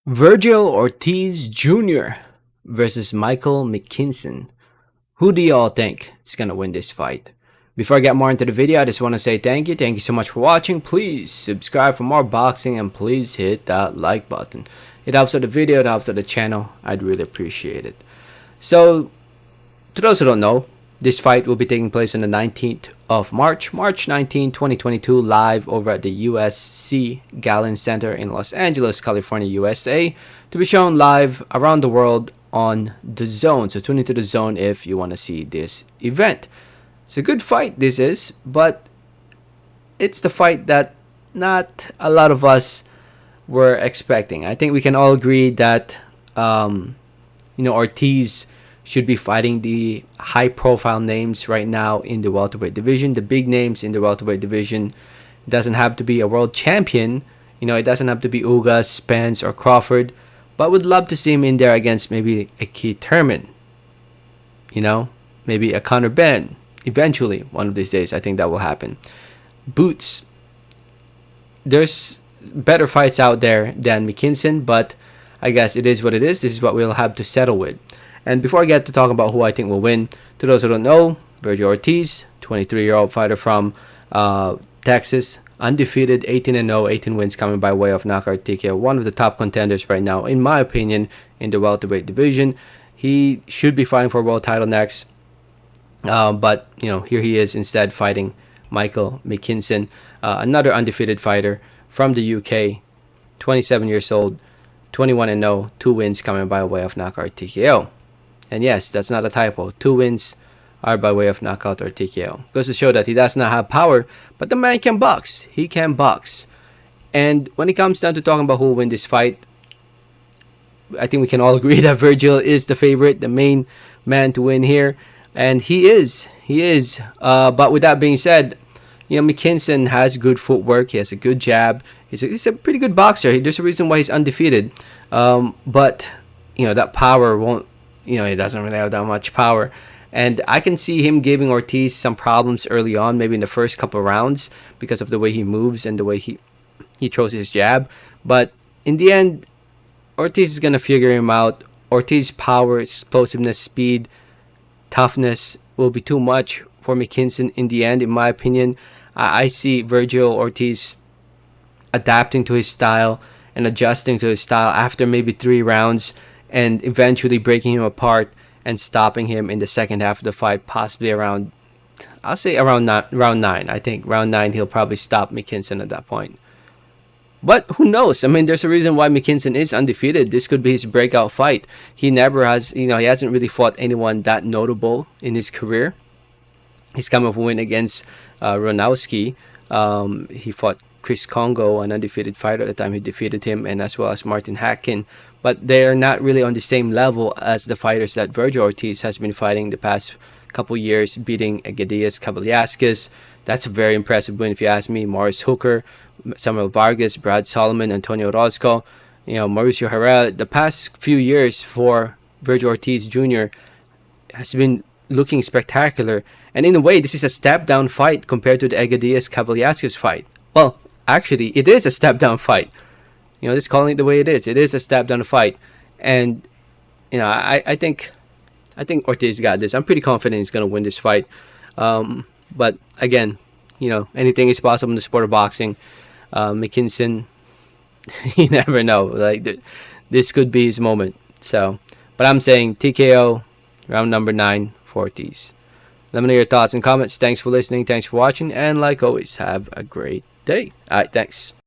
Vergil Ortiz Jr. versus Michael Mckinson. Who do y'all think is gonna win this fight? Before I get more into the video, I just want to say thank you. Thank you so much for watching. Please subscribe for more boxing and please hit that like button. It helps with the video, it helps with the channel. I'd really appreciate it. So, to those who don't know, this fight will be taking place on the 19th of March 19, 2022, live over at the USC Gallon Center in Los Angeles, California, USA, to be shown live around the world on the Zone. So tune into the Zone if you want to see this event. It's a good fight, this is, but it's the fight that not a lot of us were expecting. I think we can all agree that Ortiz should be fighting the high-profile names right now in the welterweight division, the big names in the welterweight division. It doesn't have to be a world champion. It doesn't have to be Ugas, Spence, or Crawford, but would love to see him in there against maybe a Keith Thurman. Maybe a Conor Benn. Eventually, one of these days, I think that will happen. Boots. There's better fights out there than Mckinson, but I guess it is what it is. This is what we'll have to settle with. And before I get to talk about who I think will win, to those who don't know, Vergil Ortiz, 23-year-old fighter from Texas, undefeated, 18-0, 18 wins coming by way of knockout TKO. One of the top contenders right now, in my opinion, in the welterweight division. He should be fighting for a world title next. But here he is instead fighting Michael Mckinson, another undefeated fighter from the UK, 27 years old, 21-0, 2 wins coming by way of knockout TKO. And yes, that's not a typo. 2 wins are by way of knockout or TKO. Goes to show that he does not have power, but the man can box. He can box. And when it comes down to talking about who will win this fight, I think we can all agree that Vergil is the favorite, the main man to win here. And he is. But with that being said, Mckinson has good footwork. He has a good jab. He's a pretty good boxer. There's a reason why he's undefeated. But that power won't. He doesn't really have that much power. And I can see him giving Ortiz some problems early on, maybe in the first couple rounds, because of the way he moves and the way he throws his jab. But in the end, Ortiz is going to figure him out. Ortiz's power, explosiveness, speed, toughness will be too much for Mckinson in the end, in my opinion. I see Vergil Ortiz adapting to his style and adjusting to his style after maybe 3 rounds and eventually breaking him apart and stopping him in the second half of the fight, possibly around, I'll say around round 9. I think round 9 he'll probably stop Mckinson at that point. But who knows? I mean, there's a reason why Mckinson is undefeated. This could be his breakout fight. He never has, he hasn't really fought anyone that notable in his career. He's come up with a win against Ronowski. He fought Chris Congo, an undefeated fighter at the time. He defeated him, and as well as Martin Hatkin. But they're not really on the same level as the fighters that Vergil Ortiz has been fighting the past couple years, beating Egidijus Kavaliauskas. That's a very impressive win if you ask me. Morris Hooker, Samuel Vargas, Brad Solomon, Antonio Orozco, Mauricio Herrera. The past few years for Vergil Ortiz Jr. has been looking spectacular. And in a way, this is a step-down fight compared to the Egidijus Kavaliauskas fight. Well, actually, it is a step-down fight. Just calling it the way it is. It is a step-down fight. And, I think Ortiz got this. I'm pretty confident he's going to win this fight. But, again, anything is possible in the sport of boxing. Mckinson, you never know. This could be his moment. So, but I'm saying TKO, round number 9 for Ortiz. Let me know your thoughts and comments. Thanks for listening. Thanks for watching. And like always, have a great day. All right, thanks.